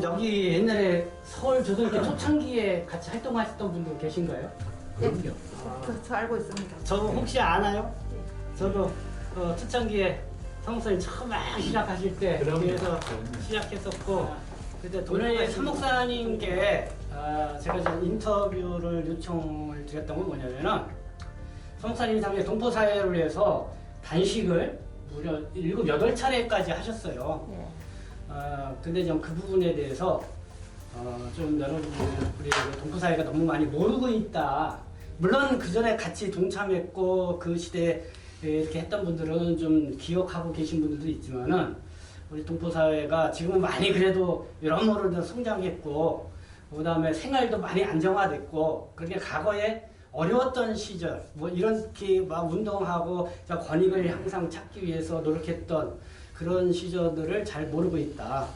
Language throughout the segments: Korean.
여기 옛날에 서울 조선교 초창기에 같이 활동하셨던 분도 계신가요? 그럼요. 저 알고 있습니다. 저 혹시 아나요? 저도 초창기에 사무사님 처음 막 시작하실 때 뒤에서 시작했었고 그때 오늘 사목사님께 제가 지금 인터뷰를 요청을 드렸던 건 뭐냐면은 사목사님이 당시에 동포사회를 위해서 단식을 무려 7, 8차례까지 하셨어요. 예. 근데 좀 그 부분에 대해서 좀 여러분 우리 동포사회가 너무 많이 모르고 있다. 물론 그 전에 같이 동참했고 그 시대에 이렇게 했던 분들은 좀 기억하고 계신 분들도 있지만은 우리 동포사회가 지금은 많이 그래도 여러모로 성장했고 그다음에 생활도 많이 안정화됐고 그렇게 과거에 어려웠던 시절 뭐 이렇게 막 운동하고 권익을 항상 찾기 위해서 노력했던 그런 시절들을 잘 모르고 있다.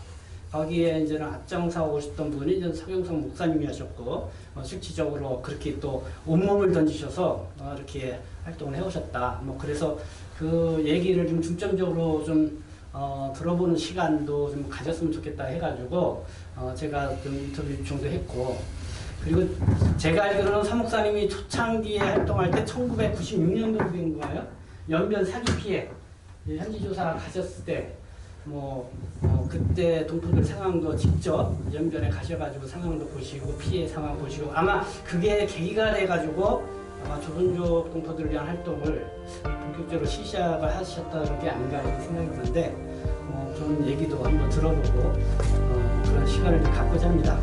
거기에 이제는 앞장서 오셨던 분이 이제 서경석 목사님이셨고 실질적으로 그렇게 또 온몸을 던지셔서 이렇게 활동을 해오셨다. 뭐 그래서 그 얘기를 좀 중점적으로 좀 들어보는 시간도 좀 가졌으면 좋겠다 해가지고 제가 좀 인터뷰 요청도 했고 그리고 제가 알기로는 사목사님이 초창기에 활동할 때 1996년도로 된 거예요. 연변 사기 피해 현지조사 가셨을 때 그때 동포들 상황도 직접 연변에 가셔가지고 상황도 보시고 피해 상황 보시고 아마 그게 계기가 돼가지고 아마 조선족 동포들을 위한 활동을 본격적으로 시작을 하셨다는 게 아닌가 이런 생각이 드는데 그런 얘기도 한번 들어보고 그런 시간을 좀 갖고자 합니다.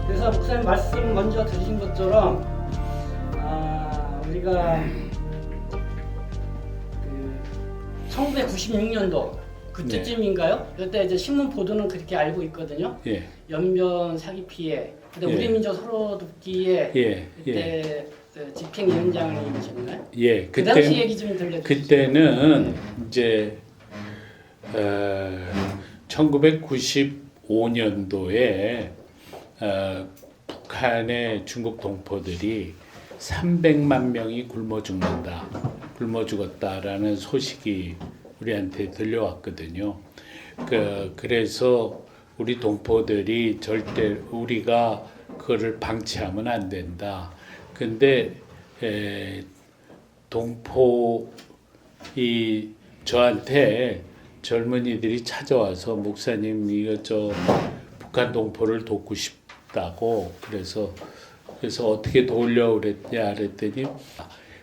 그래서 목사님 말씀 먼저 드리신 것처럼 우리가 1996년도 그때쯤인가요? 그때 이제 신문 보도는 그렇게 알고 있거든요. 예. 연변 사기 피해. 근데 예. 우리 민족 서로 돕기에 예. 그때 집행위원장이셨나요? 예. 그 당시 얘기 좀 들려주시죠. 그때는 이제 1995년도에 북한의 중국 동포들이 300만 명이 굶어 죽었다라는 소식이 우리한테 들려왔거든요. 그래서 우리 동포들이 절대 우리가 그거를 방치하면 안 된다. 근데 저한테 젊은이들이 찾아와서 목사님 이거 북한 동포를 돕고 싶다고 그래서 어떻게 도우려고 그랬더니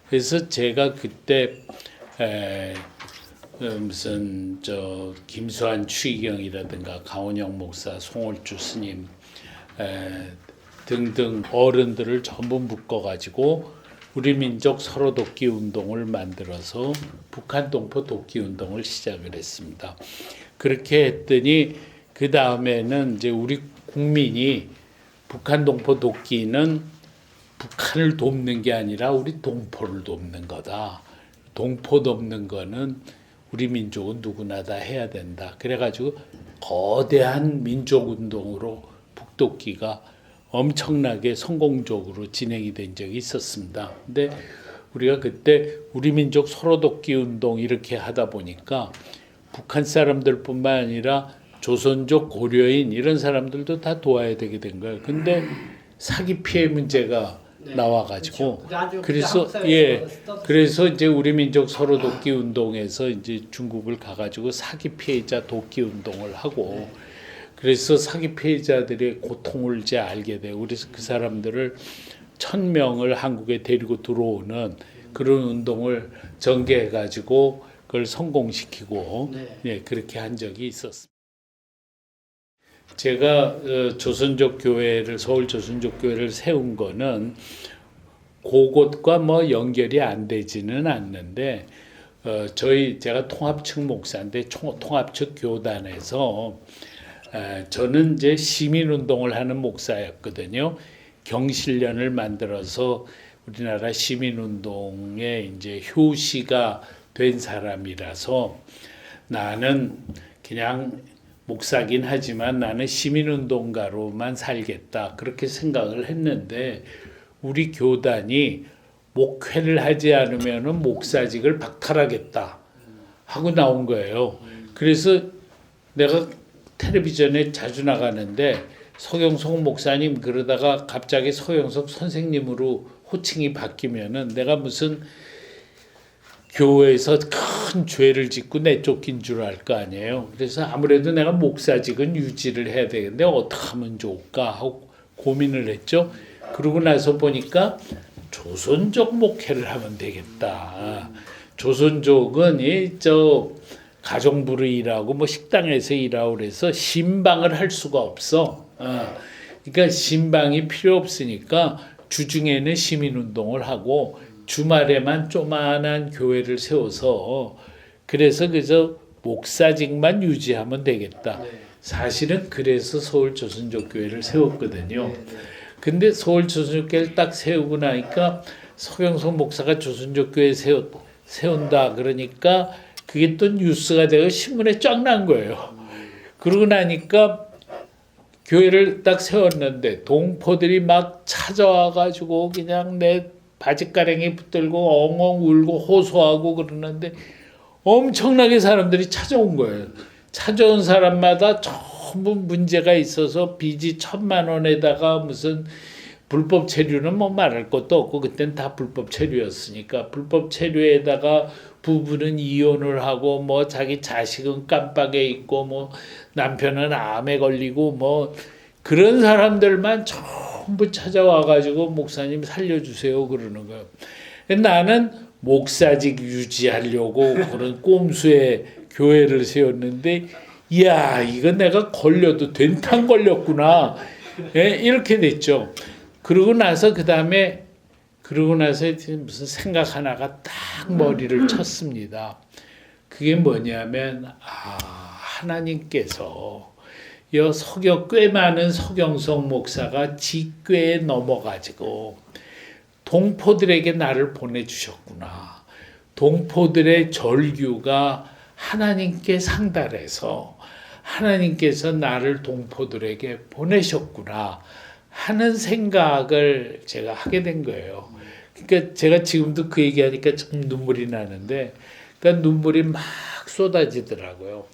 그래서 제가 그때 무슨 김수환 추기경이라든가 강원영 목사, 송월주 스님 등등 어른들을 전부 묶어가지고 우리 민족 서로 돕기 운동을 만들어서 북한 동포 돕기 운동을 시작을 했습니다. 그렇게 했더니 그 다음에는 이제 우리 국민이 북한 동포 돕기는 북한을 돕는 게 아니라 우리 동포를 돕는 거다. 동포 돕는 거는 우리 민족은 누구나 다 해야 된다. 그래가지고 거대한 민족운동으로 북돕기가 엄청나게 성공적으로 진행이 된 적이 있었습니다. 근데 우리가 그때 우리 민족 서로 돕기 운동 이렇게 하다 보니까 북한 사람들뿐만 아니라 조선족 고려인 이런 사람들도 다 도와야 되게 된 거예요. 근데 사기 피해 문제가 나와가지고 그래서 그래서 이제 우리 민족 서로 돕기 운동에서 이제 중국을 가가지고 사기 피해자 돕기 운동을 하고 그래서 사기 피해자들의 고통을 이제 알게 되고 그래서 그 사람들을 1000명을 한국에 데리고 들어오는 그런 운동을 전개해가지고 그걸 성공시키고 그렇게 한 적이 있었습니다. 제가 조선족 교회를 서울 조선족 교회를 세운 거는 그것과 뭐 연결이 안 되지는 않는데 제가 통합측 목사인데 통합측 교단에서 저는 이제 시민운동을 하는 목사였거든요. 경실련을 만들어서 우리나라 시민운동에 이제 효시가 된 사람이라서 나는 그냥 목사긴 하지만 나는 시민운동가로만 살겠다 그렇게 생각을 했는데 우리 교단이 목회를 하지 않으면 목사직을 박탈하겠다 하고 나온 거예요. 그래서 내가 텔레비전에 자주 나가는데 서경석 목사님 그러다가 갑자기 서경석 선생님으로 호칭이 바뀌면은 내가 무슨 교회에서 큰 죄를 짓고 내쫓긴 줄 알 거 아니에요. 그래서 아무래도 내가 목사직은 유지를 해야 되는데 어떻게 하면 좋을까 하고 고민을 했죠. 그러고 나서 보니까 조선족 목회를 하면 되겠다. 조선족은 저 가정부로 일하고 뭐 식당에서 일하고 그래서 신방을 할 수가 없어. 그러니까 신방이 필요 없으니까 주중에는 시민운동을 하고 주말에만 조만한 교회를 세워서 그래서 목사직만 유지하면 되겠다. 사실은 그래서 서울 조선족교회를 세웠거든요. 근데 서울 조선족교회를 딱 세우고 나니까 서경석 목사가 조선족교회 세운다 그러니까 그게 또 뉴스가 되고 신문에 쫙 난 거예요. 그러고 나니까 교회를 딱 세웠는데 동포들이 막 찾아와가지고 그냥 내 바지가랭이 붙들고 엉엉 울고 호소하고 그러는데 엄청나게 사람들이 찾아온 거예요. 찾아온 사람마다 전부 문제가 있어서 빚이 1,000만 원에다가 무슨 불법 체류는 뭐 말할 것도 없고 그땐 다 불법 체류였으니까 불법 체류에다가 부부는 이혼을 하고 뭐 자기 자식은 깜빡에 있고 뭐 남편은 암에 걸리고 뭐 그런 사람들만 전부 찾아와가지고 목사님 살려주세요 그러는 거예요. 나는 목사직 유지하려고 그런 꼼수의 교회를 세웠는데 이야 이거 내가 걸려도 된탕 걸렸구나. 이렇게 됐죠. 그러고 나서 무슨 생각 하나가 딱 머리를 쳤습니다. 그게 뭐냐면 하나님께서 꽤 많은 서경석 목사가 직궤에 넘어가지고 동포들에게 나를 보내주셨구나. 동포들의 절규가 하나님께 상달해서 하나님께서 나를 동포들에게 보내셨구나 하는 생각을 제가 하게 된 거예요. 그러니까 제가 지금도 그 얘기하니까 참 눈물이 나는데 그러니까 눈물이 막 쏟아지더라고요.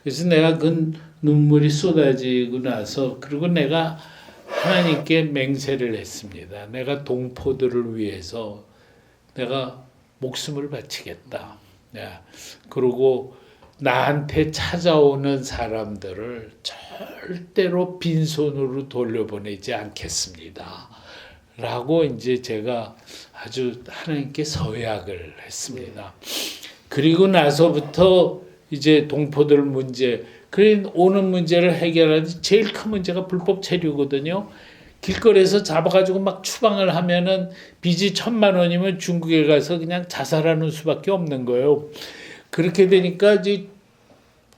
그래서 내가 그 눈물이 쏟아지고 나서 그리고 내가 하나님께 맹세를 했습니다. 내가 동포들을 위해서 내가 목숨을 바치겠다. 그리고 나한테 찾아오는 사람들을 절대로 빈손으로 돌려보내지 않겠습니다. 라고 이제 제가 아주 하나님께 서약을 했습니다. 그리고 나서부터 이제 동포들 문제, 오는 문제를 해결하는 제일 큰 문제가 불법 체류거든요. 길거리에서 잡아가지고 막 추방을 하면은 빚이 1,000만 원이면 중국에 가서 그냥 자살하는 수밖에 없는 거예요. 그렇게 되니까 이제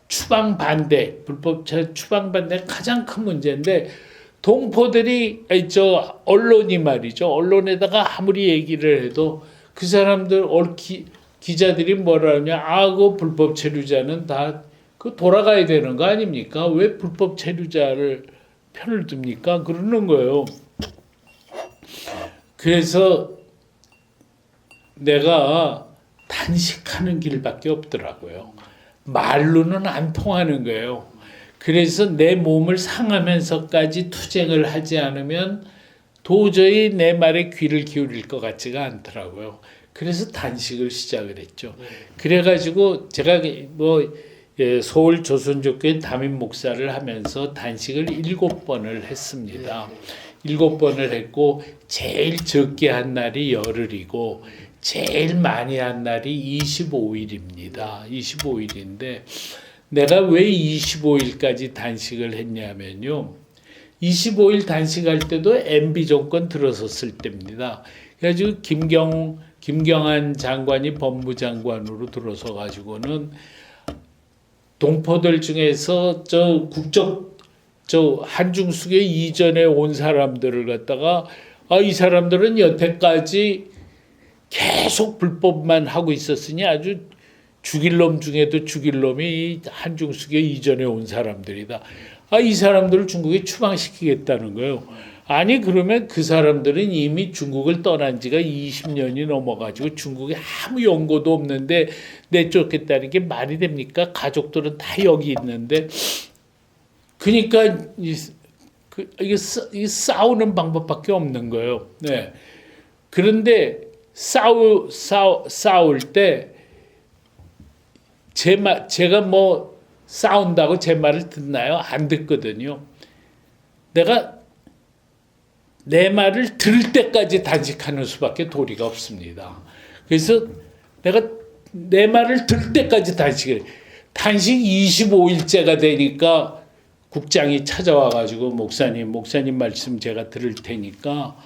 추방 반대, 불법 추방 반대 가장 큰 문제인데 동포들이 언론이 말이죠. 언론에다가 아무리 얘기를 해도 그 사람들 기자들이 뭐라 하냐? 그 불법 체류자는 다 그 돌아가야 되는 거 아닙니까? 왜 불법 체류자를 편을 듭니까? 그러는 거예요. 그래서 내가 단식하는 길밖에 없더라고요. 말로는 안 통하는 거예요. 그래서 내 몸을 상하면서까지 투쟁을 하지 않으면 도저히 내 말에 귀를 기울일 것 같지가 않더라고요. 그래서 단식을 시작을 했죠. 그래가지고 제가 서울 조선족교회 담임 목사를 하면서 단식을 7번을 했습니다. 7번을 했고 제일 적게 한 날이 열흘이고 제일 많이 한 날이 25일입니다. 25일인데 내가 왜 25일까지 단식을 했냐면요. 25일 단식할 때도 MB 정권 들어섰을 때입니다. 그래가지고 김경한 장관이 법무장관으로 들어서 가지고는 동포들 중에서 한중수계 이전에 온 사람들을 갖다가 이 사람들은 여태까지 계속 불법만 하고 있었으니 아주 죽일 놈 중에도 죽일 놈이 한중수계 이전에 온 사람들이다. 이 사람들을 중국에 추방시키겠다는 거예요. 아니 그러면 그 사람들은 이미 중국을 떠난 지가 20년이 넘어가지고 중국에 아무 연고도 없는데 내쫓겠다는 게 말이 됩니까? 가족들은 다 여기 있는데 그러니까 이게 싸우는 방법밖에 없는 거예요. 네. 그런데 싸울 때 제가 뭐 싸운다고 제 말을 듣나요? 안 듣거든요. 내가 내 말을 들을 때까지 단식하는 수밖에 도리가 없습니다. 그래서 내가 내 말을 들을 때까지 단식을 단식 25일째가 되니까 국장이 찾아와가지고 목사님 말씀 제가 들을 테니까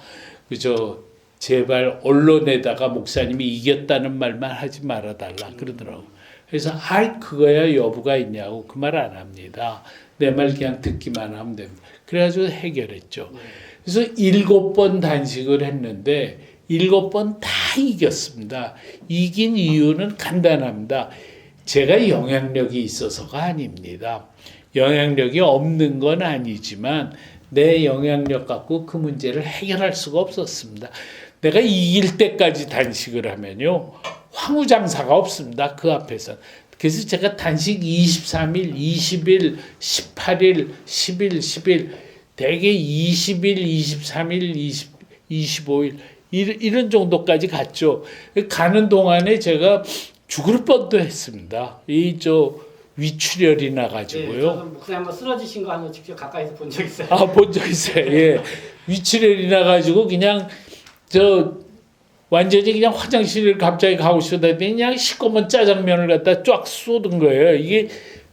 그저 제발 언론에다가 목사님이 이겼다는 말만 하지 말아달라 그러더라고. 그래서 그거야 여부가 있냐고 그 말 안 합니다. 내 말 그냥 듣기만 하면 됩니다. 그래가지고 해결했죠. 그래서 7번 단식을 했는데 7번 다 이겼습니다. 이긴 이유는 간단합니다. 제가 영향력이 있어서가 아닙니다. 영향력이 없는 건 아니지만 내 영향력 갖고 그 문제를 해결할 수가 없었습니다. 내가 이길 때까지 단식을 하면요. 황후장사가 없습니다. 그 앞에서. 그래서 제가 단식 23일, 20일, 18일, 10일, 10일, 대개 20일, 23일, 25일 이런 정도까지 갔죠. 가는 동안에 제가 죽을 뻔도 했습니다. 위출혈이 나가지고요. 네, 목사님 한번 쓰러지신 거 한번 직접 가까이서 본 적 있어요? 본 적 있어요. 예. 위출혈이 나가지고 그냥 완전히 그냥 화장실을 갑자기 가고 싶다더니 그냥 시꺼먼 짜장면을 갖다 쫙 쏟은 거예요. 이게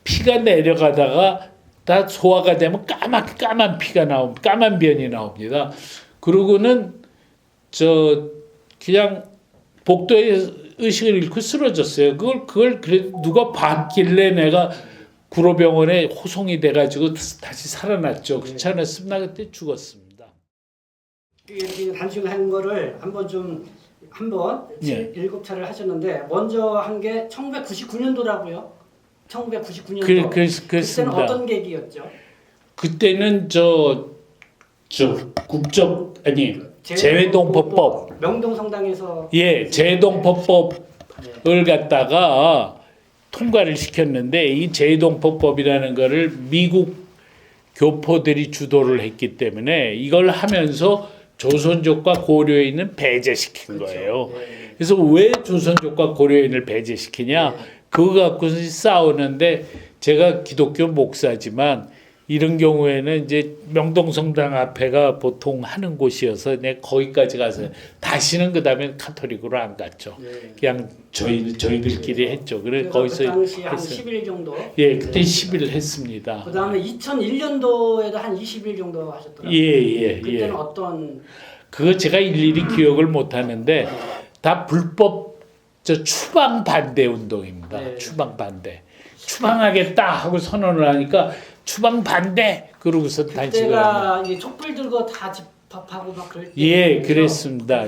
피가 내려가다가 다 소화가 되면 까만 피가 까만 변이 나옵니다. 그러고는 그냥 복도에 의식을 잃고 쓰러졌어요. 그걸 그래 누가 봤길래 내가 구로병원에 호송이 돼가지고 다시 살아났죠. 그렇지 않았으면 나 그때 죽었습니다. 단식을 한 거를 한번 7차례를 하셨는데 먼저 한 게 1999년도라고요. 1999년도. 그랬습니다. 그때는 어떤 계기였죠? 그때는 재외동포법. 명동성당에서 재외동포법을 갖다가 통과를 시켰는데 이 재외동포법이라는 거를 미국 교포들이 주도를 했기 때문에 이걸 하면서 조선족과 고려인은 배제시킨 거예요. 그래서 왜 조선족과 고려인을 배제시키냐? 그거 갖고서 싸우는데 제가 기독교 목사지만 이런 경우에는 이제 명동성당 앞에가 보통 하는 곳이어서 내가 거기까지 가서 다시는 그 다음에 카톨릭으로 안 갔죠. 그냥 저희들끼리 했죠. 그래 거기서 그 당시 한 10일 정도. 예, 그때 10일 했습니다. 그 다음에 2001년도에도 한 20일 정도 하셨더라고요. 그때는 어떤? 그거 제가 일일이 기억을 못 하는데 다 불법 추방 반대 운동입니다. 추방 반대. 추방하겠다 하고 선언을 하니까 추방 반대 그러고서 단식을 그때가 촛불 들고 다 집합하고 막 그럴 때. 그랬습니다.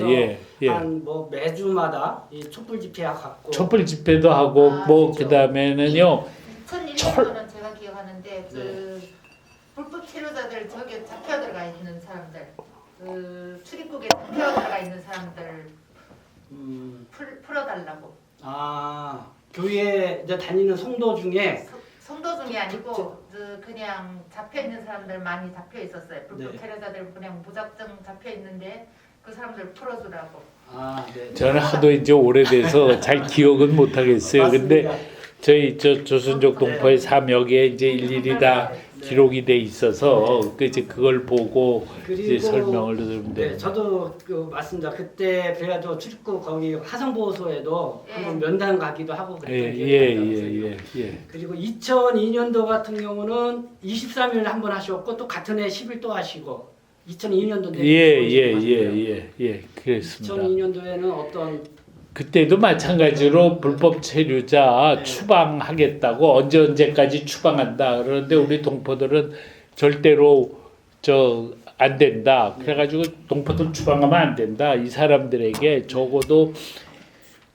한뭐 매주마다 이 촛불 집회 갖고. 촛불 집회도 하고 그렇죠. 그다음에는요. 2001년도는 제가 기억하는데 불법 체류자들 저기 잡혀 들어가 있는 사람들, 출입국에 잡혀 들어가 있는 사람들 풀어달라고. 교회 이제 다니는 성도 중에. 성도 중에 아니고 그냥 잡혀 있는 사람들 많이 잡혀 있었어요. 불법 체류자들 그냥 무작정 잡혀 있는데 그 사람들 풀어주라고. 저는 하도 이제 오래돼서 잘 기억은 못 하겠어요. 근데 저희 조선족 동포의 삶 여기에 이제 일일이 다 기록이 돼 있어서 이제 그걸 보고 이제 설명을 들으면 돼요. 저도 맞습니다. 그때 그래가지고 출입국 거기 화성보호소에도 한번 면담 가기도 하고 그랬어요. 그리고 2002년도 같은 경우는 23일 한번 하셨고 또 같은 해 10일 또 하시고 2002년도인데. 그랬습니다. 2002년도에는 어떤? 그때도 마찬가지로 불법 체류자 추방하겠다고 언제까지 추방한다 그러는데 우리 동포들은 절대로 안 된다. 그래가지고 동포들 추방하면 안 된다. 이 사람들에게 적어도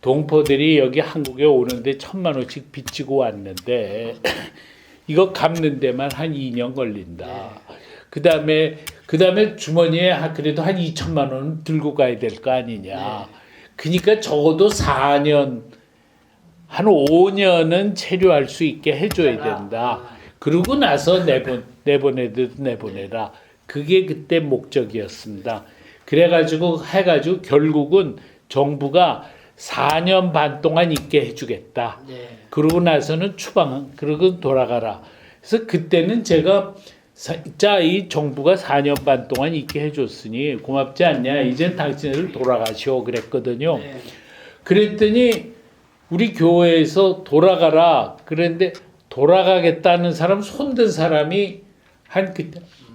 동포들이 여기 한국에 오는데 1,000만 원씩 빚지고 왔는데 이거 갚는 데만 한 2년 걸린다. 그다음에 주머니에 그래도 한 2,000만 원 들고 가야 될 거 아니냐. 그러니까 적어도 4년, 한 5년은 체류할 수 있게 해줘야 된다. 그러고 나서 내보내라. 그게 그때 목적이었습니다. 그래가지고 해가지고 결국은 정부가 4년 반 동안 있게 해주겠다. 네. 그러고 나서는 그러고 돌아가라. 그래서 그때는 제가 이 정부가 4년 반 동안 있게 해줬으니 고맙지 않냐. 이제 당신들 돌아가시오 그랬거든요. 네. 그랬더니 우리 교회에서 돌아가라. 그랬는데 돌아가겠다는 사람 손든 사람이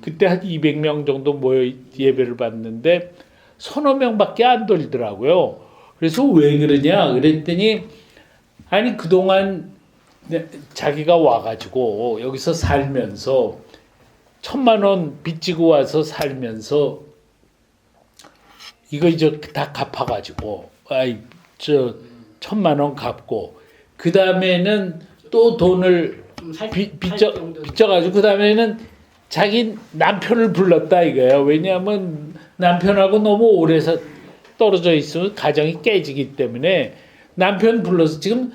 그때 한 200명 정도 모여 예배를 받는데 서너 명밖에 안 돌더라고요. 그래서 왜 그러냐 그랬더니 아니 그동안 자기가 와가지고 여기서 살면서 1,000만 원 빚지고 와서 살면서 이거 이제 다 갚아가지고 1,000만 원 갚고 그 다음에는 또 돈을 빚져가지고 그 다음에는 자기 남편을 불렀다 이거예요. 왜냐하면 남편하고 너무 오래 떨어져 있으면 가정이 깨지기 때문에 남편 불러서 지금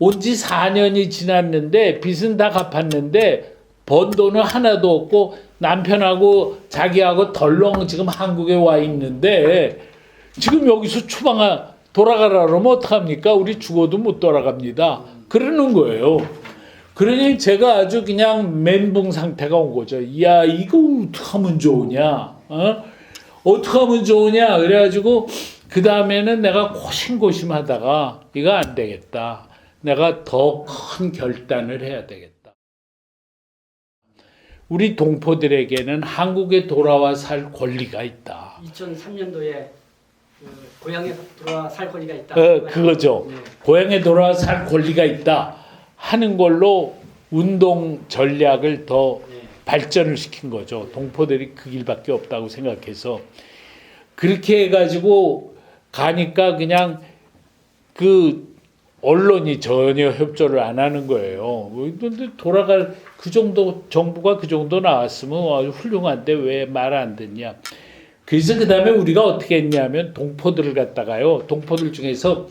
온 지 4년이 지났는데 빚은 다 갚았는데 번 돈은 하나도 없고 남편하고 자기하고 덜렁 지금 한국에 와 있는데 지금 여기서 돌아가라 그러면 어떡합니까? 우리 죽어도 못 돌아갑니다. 그러는 거예요. 그러니 제가 아주 그냥 멘붕 상태가 온 거죠. 야, 이거 어떡하면 좋으냐? 어떡하면 좋으냐? 그래가지고 그 다음에는 내가 고심고심하다가 이거 안 되겠다. 내가 더 큰 결단을 해야 되겠다. 우리 동포들에게는 한국에 돌아와 살 권리가 있다. 2003년도에 고향에 돌아와 살 권리가 있다. 그거죠. 네. 고향에 돌아와 살 권리가 있다 하는 걸로 운동 전략을 더 발전을 시킨 거죠. 동포들이 그 길밖에 없다고 생각해서 그렇게 해가지고 가니까 그냥 그 언론이 전혀 협조를 안 하는 거예요. 근데 돌아갈 그 정도 정부가 그 정도 나왔으면 아주 훌륭한데 왜 말 안 듣냐. 그래서 그 다음에 우리가 어떻게 했냐면 동포들을 갖다가요. 동포들 중에서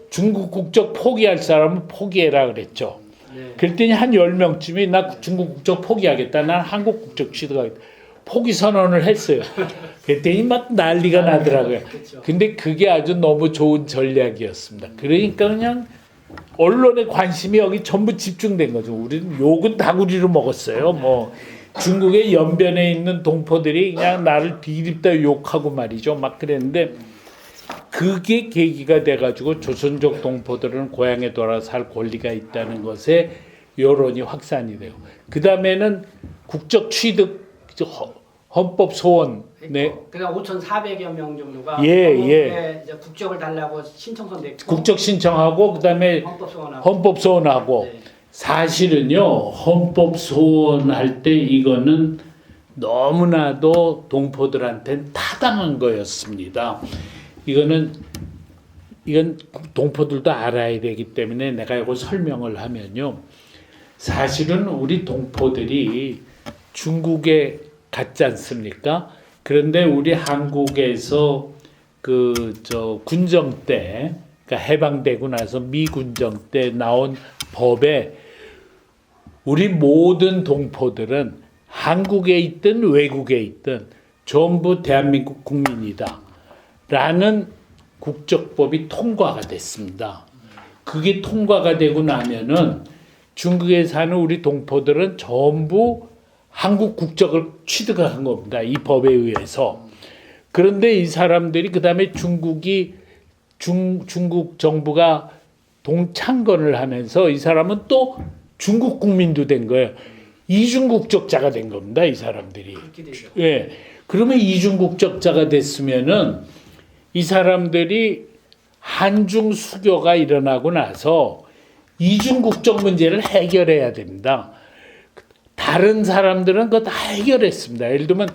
중국 국적 포기할 사람은 포기해라 그랬죠. 네. 그랬더니 한 10명쯤이 나 중국 국적 포기하겠다. 난 한국 국적 취득하겠다. 포기 선언을 했어요. 그랬더니 막 난리가 나더라고요. 근데 그게 아주 너무 좋은 전략이었습니다. 그러니까 그냥 언론의 관심이 여기 전부 집중된 거죠. 우리는 욕은 다구리로 먹었어요. 뭐 중국의 연변에 있는 동포들이 그냥 나를 뒤집다 욕하고 말이죠. 막 그랬는데 그게 계기가 돼가지고 조선족 동포들은 고향에 돌아 살 권리가 있다는 것에 여론이 확산이 돼요. 그 다음에는 국적 취득 헌법 소원. 네. 그러니까 5,400여 명 정도가 이제 국적을 달라고 신청서 냈고 국적 신청하고 그다음에 헌법 소원하고 네. 사실은요 헌법 소원할 때 이거는 너무나도 동포들한테는 타당한 거였습니다. 이건 동포들도 알아야 되기 때문에 내가 이거 설명을 하면요. 사실은 우리 동포들이 중국에 갔지 않습니까? 그런데 우리 한국에서 군정 때, 그러니까 해방되고 나서 미군정 때 나온 법에 우리 모든 동포들은 한국에 있든 외국에 있든 전부 대한민국 국민이다. 라는 국적법이 통과가 됐습니다. 그게 통과가 되고 나면은 중국에 사는 우리 동포들은 전부 한국 국적을 취득한 겁니다. 이 법에 의해서. 그런데 이 사람들이 그 다음에 중국 정부가 동창건을 하면서 이 사람은 또 중국 국민도 된 거예요. 이중 국적자가 된 겁니다. 이 사람들이. 예. 그러면 이중 국적자가 됐으면은 이 사람들이 한중 수교가 일어나고 나서 이중 국적 문제를 해결해야 됩니다. 다른 사람들은 그거 다 해결했습니다. 예를 들면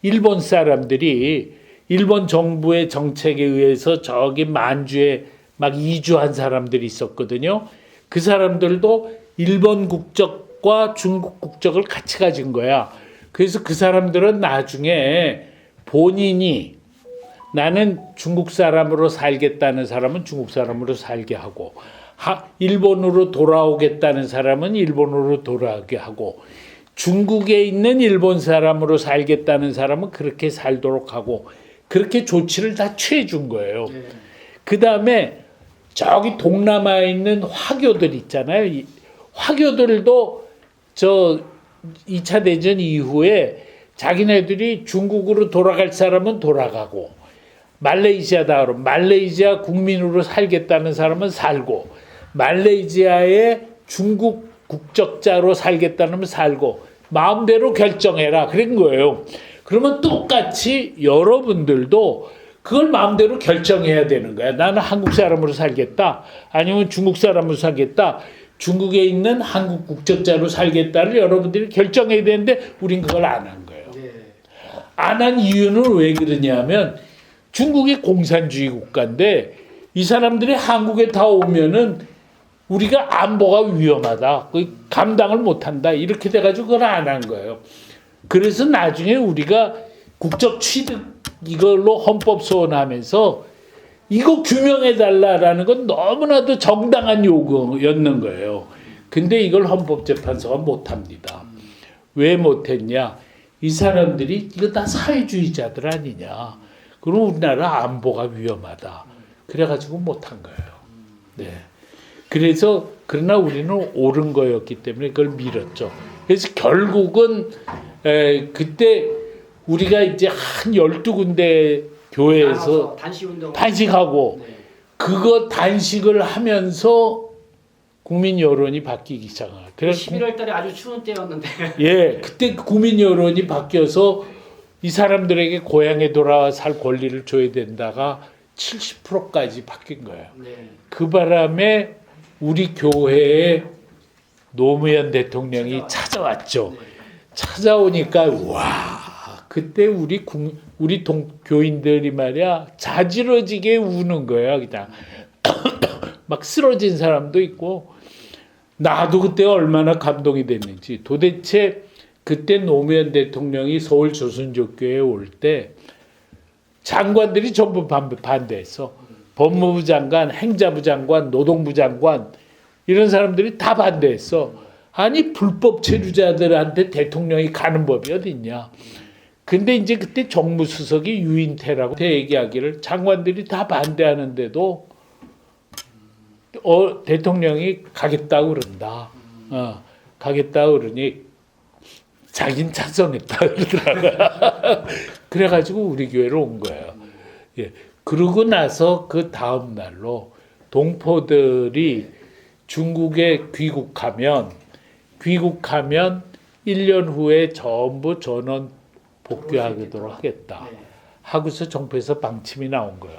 일본 사람들이 일본 정부의 정책에 의해서 저기 만주에 막 이주한 사람들이 있었거든요. 그 사람들도 일본 국적과 중국 국적을 같이 가진 거야. 그래서 그 사람들은 나중에 본인이 나는 중국 사람으로 살겠다는 사람은 중국 사람으로 살게 하고 일본으로 돌아오겠다는 사람은 일본으로 돌아오게 하고 중국에 있는 일본 사람으로 살겠다는 사람은 그렇게 살도록 하고 그렇게 조치를 다 취해준 거예요. 네. 그 다음에 저기 동남아에 있는 화교들 있잖아요. 이 화교들도 저 2차 대전 이후에 자기네들이 중국으로 돌아갈 사람은 돌아가고 말레이시아다 그러면 말레이시아 국민으로 살겠다는 사람은 살고 말레이시아의 중국 국적자로 살겠다는 살고 마음대로 결정해라 그런 거예요. 그러면 똑같이 여러분들도 그걸 마음대로 결정해야 되는 거야. 나는 한국 사람으로 살겠다. 아니면 중국 사람으로 살겠다. 중국에 있는 한국 국적자로 살겠다를 여러분들이 결정해야 되는데 우린 그걸 안 한 거예요. 네. 안 한 이유는 왜 그러냐면 중국이 공산주의 국가인데 이 사람들이 한국에 다 오면은 우리가 안보가 위험하다. 감당을 못한다. 이렇게 돼가지고 그걸 안 한 거예요. 그래서 나중에 우리가 국적 취득 이걸로 헌법 소원하면서 이거 규명해달라라는 건 너무나도 정당한 요구였는 거예요. 근데 이걸 헌법재판소가 못합니다. 왜 못했냐? 이 사람들이 이거 다 사회주의자들 아니냐. 그럼 우리나라 안보가 위험하다. 그래가지고 못한 거예요. 네. 그래서 그러나 우리는 옳은 거였기 때문에 그걸 밀었죠. 그래서 결국은 그때 우리가 이제 한 12군데 교회에서 단식운동 단식하고 네. 그거 단식을 하면서 국민 여론이 바뀌기 시작한 거예요. 그래서 11월 달에 아주 추운 때였는데 예, 그때 국민 여론이 바뀌어서 이 사람들에게 고향에 돌아와 살 권리를 줘야 된다가 70%까지 바뀐 거예요. 네. 그 바람에 우리 교회에 노무현 대통령이 찾아왔죠. 네. 찾아오니까 와 그때 우리 교인들이 말이야 자지러지게 우는 거야 그냥 막 쓰러진 사람도 있고 나도 그때 얼마나 감동이 됐는지 도대체 그때 노무현 대통령이 서울 조선족교회에 올 때 장관들이 전부 반대했어. 법무부 장관, 행자부 장관, 노동부 장관 이런 사람들이 다 반대했어. 아니 불법 체류자들한테 대통령이 가는 법이 어디 있냐. 근데 이제 그때 정무수석이 유인태라고 얘기하기를 장관들이 다 반대하는데도 대통령이 가겠다고 그런다. 가겠다고 그러니 자긴 찬성했다 그러더라고요. 그래가지고 우리 교회로 온 거예요. 예. 그러고 나서 그 다음 날로 동포들이 중국에 귀국하면 1년 후에 전부 전원 복귀하도록 하겠다. 하고서 정부에서 방침이 나온 거예요.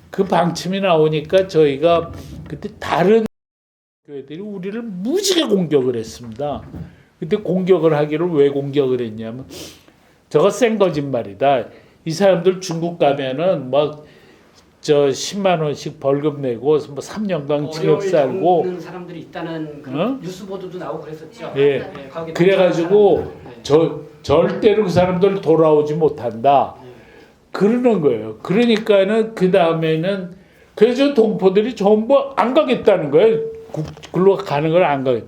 그 방침이 나오니까 저희가 그때 다른 교회들이 우리를 무지개 공격을 했습니다. 그때 공격을 하기를 왜 공격을 했냐면 저거 센 거짓말이다. 이 사람들 중국 가면은 막 저 10만 원씩 벌금 내고 뭐 3년간 징역 살고 겪는 사람들이 있다는 그런 뉴스 보도도 나오고 그랬었죠. 예. 네, 거기 그래가지고 사람들. 절대로 그 사람들 돌아오지 못한다. 네. 그러는 거예요. 그러니까는 그 다음에는 그래서 동포들이 전부 안 가겠다는 거예요. 글로 가는 걸 안 가겠.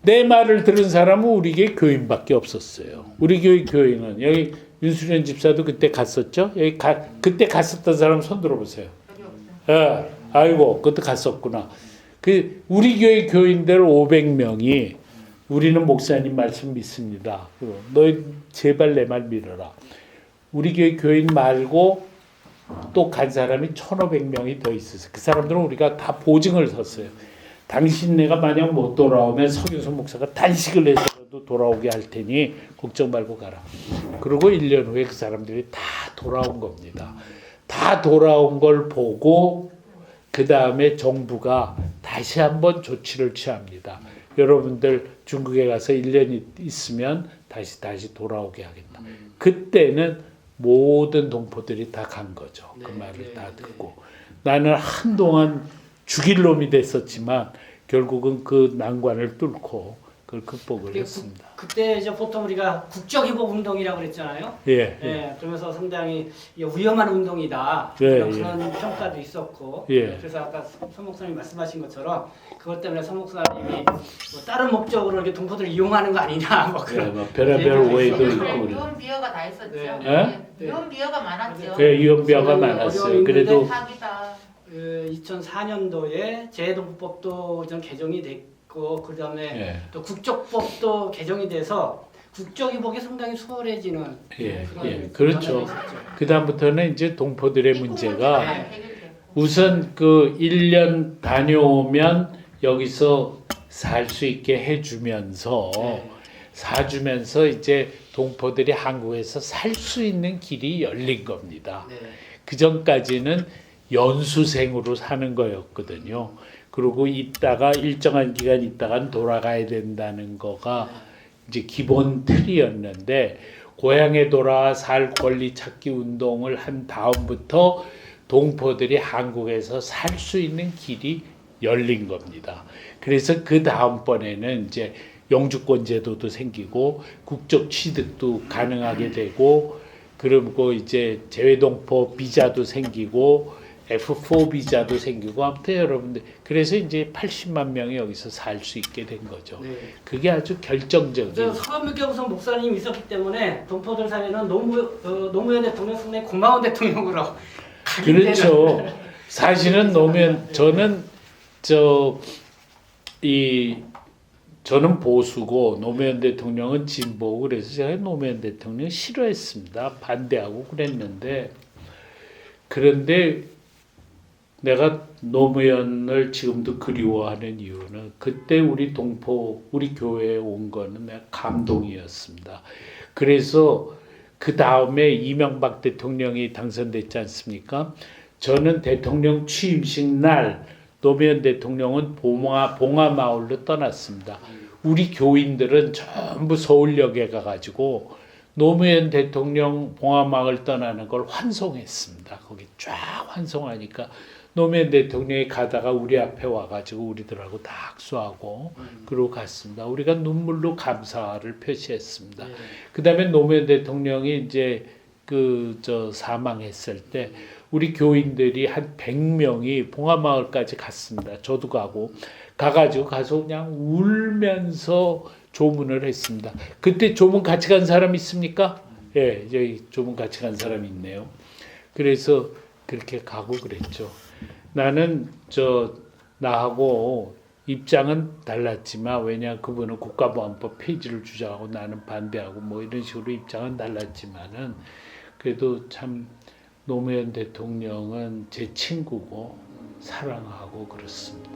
내 말을 들은 사람은 우리 교회 교인밖에 없었어요. 우리 교회 교인은 여기 윤수련 집사도 그때 갔었죠. 여기 그때 갔었던 사람 손 들어보세요. 예, 아이고 그때 갔었구나. 그 우리 교회 교인들 500명이 우리는 목사님 말씀 믿습니다. 너희 제발 내 말 믿어라. 우리 교회 교인 말고 또 간 사람이 1,500명이 더 있었어요. 그 사람들은 우리가 다 보증을 섰어요. 당신네가 만약 못 돌아오면 서교수 목사가 단식을 해서라도 돌아오게 할 테니 걱정 말고 가라. 그리고 1년 후에 그 사람들이 다 돌아온 겁니다. 다 돌아온 걸 보고 그 다음에 정부가 다시 한번 조치를 취합니다. 여러분들 중국에 가서 1년 있으면 다시 돌아오게 하겠다. 그때는 모든 동포들이 다 간 거죠. 그 말을 다 듣고. 나는 한동안 죽일 놈이 됐었지만 결국은 그 난관을 뚫고 그걸 극복을 그게 했습니다. 그때 이제 보통 우리가 국적회복 운동이라고 그랬잖아요. 예, 예, 그러면서 상당히 이게 위험한 운동이다. 예, 그런 예. 평가도 있었고. 예. 그래서 아까 서 목사님 말씀하신 것처럼 그것 때문에 서 목사님이 뭐 다른 목적으로 이렇게 동포들을 이용하는 거 아니냐 뭐 예, 그런 뭐 별의별 얘기도 오해도 있었고. 있고 그래. 유언 비어가 다 있었죠. 네. 예? 유언 비어가 많았죠. 그 유언비어가 어려움이 많았어요. 있는데 그래도 사기다. 2004년도에 재해동포법도 좀 개정이 됐고 그다음에 예. 또 국적법도 개정이 돼서 국적회복이 상당히 수월해지는 예, 그런 예, 그렇죠. 변화가 있었죠. 그 다음부터는 이제 동포들의 이 문제가 부분이 잘 해결됐고. 우선 그 1년 다녀오면 여기서 살 수 있게 해주면서 네. 사주면서 이제 동포들이 한국에서 살 수 있는 길이 열린 겁니다. 네. 그 전까지는 연수생으로 사는 거였거든요. 그리고 있다가 일정한 기간 있다가 돌아가야 된다는 거가 이제 기본 틀이었는데 고향에 돌아와 살 권리 찾기 운동을 한 다음부터 동포들이 한국에서 살 수 있는 길이 열린 겁니다. 그래서 그 다음번에는 이제 영주권 제도도 생기고 국적 취득도 가능하게 되고 그리고 이제 재외동포 비자도 생기고 F4 비자도 생기고 아무튼 여러분들 그래서 이제 80만 명이 여기서 살 수 있게 된 거죠. 네. 그게 아주 결정적인. 서감육교우선 목사님이 있었기 때문에 동포들 사이에는 노무현 대통령 상당히 고마운 대통령으로 그렇죠. 사실은 노무현 저는 저는 보수고 노무현 대통령은 진보고 그래서 제가 노무현 대통령 싫어했습니다. 반대하고 그랬는데 그런데 내가 노무현을 지금도 그리워하는 이유는 그때 우리 교회에 온 거는 내가 감동이었습니다. 그래서 그 다음에 이명박 대통령이 당선됐지 않습니까? 저는 대통령 취임식 날 노무현 대통령은 봉화마을로 떠났습니다. 우리 교인들은 전부 서울역에 가가지고 노무현 대통령 봉화마을 떠나는 걸 환송했습니다. 거기 쫙 환송하니까 노무현 대통령이 가다가 우리 앞에 와가지고 우리들하고 다 악수하고 그러고 갔습니다. 우리가 눈물로 감사를 표시했습니다. 그 다음에 노무현 대통령이 이제 사망했을 때 우리 교인들이 한 100명이 봉화마을까지 갔습니다. 저도 가가지고 가서 그냥 울면서 조문을 했습니다. 그때 조문 같이 간 사람 있습니까? 예, 저희 조문 같이 간 사람이 있네요. 그래서 그렇게 가고 그랬죠. 나는 나하고 입장은 달랐지만 왜냐 그분은 국가보안법 폐지를 주장하고 나는 반대하고 뭐 이런 식으로 입장은 달랐지만은 그래도 참 노무현 대통령은 제 친구고 사랑하고 그렇습니다.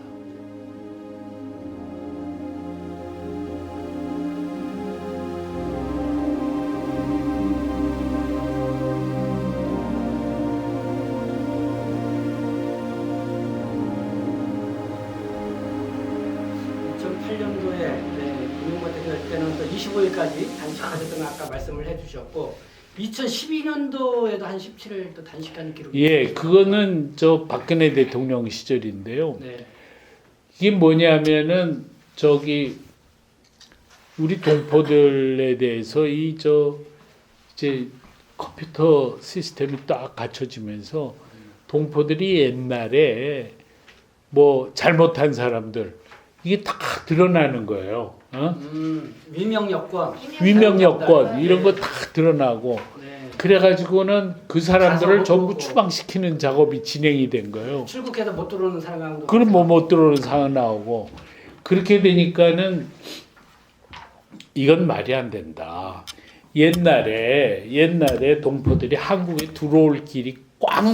때는 또 25일까지 단식하셨던 거 아까 말씀을 해주셨고 2012년도에도 한 17일 또 단식하는 기록이 예, 그거는 박근혜 대통령 시절인데요. 네. 이게 뭐냐면은 우리 동포들에 대해서 이제 컴퓨터 시스템이 딱 갖춰지면서 동포들이 옛날에 뭐 잘못한 사람들 이게 다 드러나는 거예요. 위명 여권, 위명 여권 이런 네. 거 다 드러나고 네. 그래가지고는 그 사람들을 가서 전부 보고. 추방시키는 작업이 진행이 된 거예요. 출국해서 못 들어오는 사람도 그럼 못 들어오는 상황 나오고 그렇게 되니까는 이건 말이 안 된다. 옛날에 동포들이 한국에 들어올 길이 꽉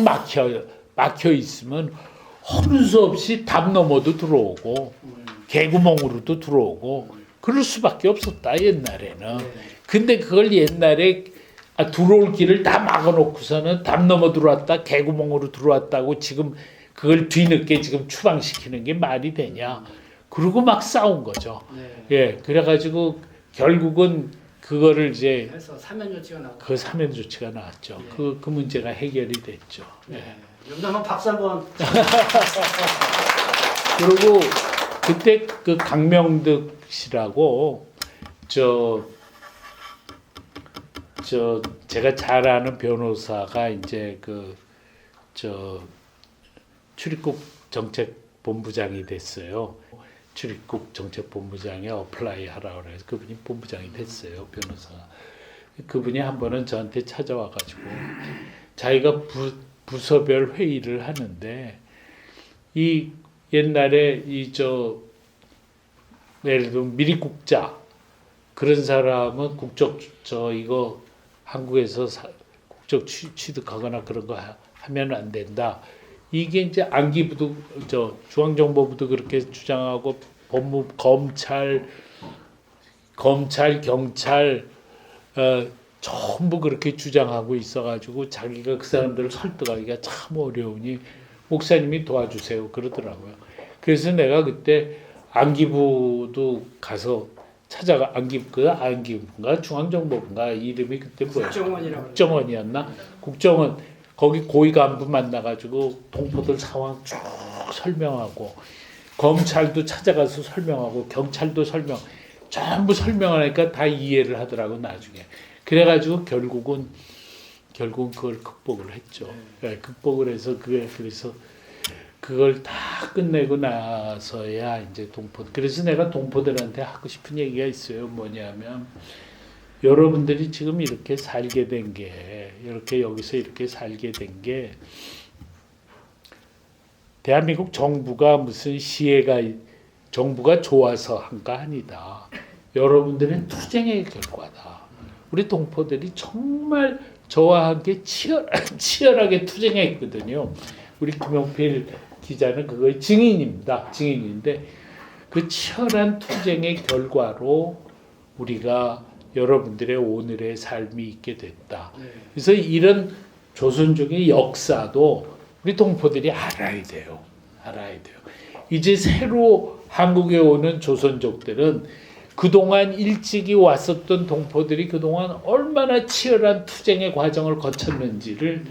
막혀 있으면 허는 수 없이 담 넘어도 들어오고 개구멍으로도 들어오고 그럴 수밖에 없었다 옛날에는. 근데 그걸 옛날에 들어올 길을 다 막아놓고서는 담 넘어 들어왔다 개구멍으로 들어왔다고 지금 그걸 뒤늦게 지금 추방시키는 게 말이 되냐. 그러고 막 싸운 거죠. 네. 예, 그래가지고 결국은 그거를 이제 그래서 사면 조치가 나고 그 사면 조치가 나왔죠. 네. 그 문제가 해결이 됐죠. 예. 네. 여기다 한번 박수 한번 그리고 그때 그 강명득 씨라고 제가 잘 아는 변호사가 이제 출입국 정책 본부장이 됐어요. 출입국 정책 본부장에 어플라이 하라고 그래서 그분이 본부장이 됐어요. 변호사가. 그분이 한 번은 저한테 찾아와 가지고 자기가 부서별 회의를 하는데 이 옛날에 예를 들면 미리국자 그런 사람은 국적 이거 한국에서 국적 취득하거나 그런 거 하면 안 된다. 이게 이제 안기부도 중앙정보부도 그렇게 주장하고 검찰, 경찰 전부 그렇게 주장하고 있어가지고 자기가 그 사람들을 설득하기가 참 어려우니 목사님이 도와주세요 그러더라고요. 그래서 내가 그때 안기부도 가서 찾아가 안기부인가 중앙정보부인가 이름이 그때 뭐야? 국정원이었나? 국정원 거기 고위 간부 만나가지고 동포들 상황 쭉 설명하고 검찰도 찾아가서 설명하고 경찰도 전부 설명하니까 다 이해를 하더라고 나중에. 그래가지고 결국은 그걸 극복을 했죠. 네, 극복을 해서 그래서 그걸 다 끝내고 나서야 이제 그래서 내가 동포들한테 하고 싶은 얘기가 있어요. 뭐냐면 여러분들이 지금 이렇게 살게 된 게 여기서 이렇게 살게 된 게 대한민국 정부가 무슨 정부가 좋아서 한 거 아니다. 여러분들의 투쟁의 결과다. 우리 동포들이 정말 저와 함께 치열하게 투쟁했거든요. 우리 김용필 기자는 그거의 증인인데 그 치열한 투쟁의 결과로 우리가 여러분들의 오늘의 삶이 있게 됐다. 그래서 이런 조선족의 역사도 우리 동포들이 알아야 돼요. 이제 새로 한국에 오는 조선족들은 그동안 일찍이 왔었던 동포들이 그동안 얼마나 치열한 투쟁의 과정을 거쳤는지를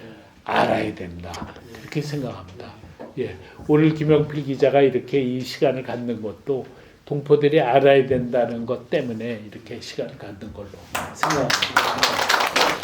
알아야 된다. 그렇게 생각합니다. 예, 오늘 김용필 기자가 이렇게 이 시간을 갖는 것도 동포들이 알아야 된다는 것 때문에 이렇게 시간을 갖는 걸로 생각합니다.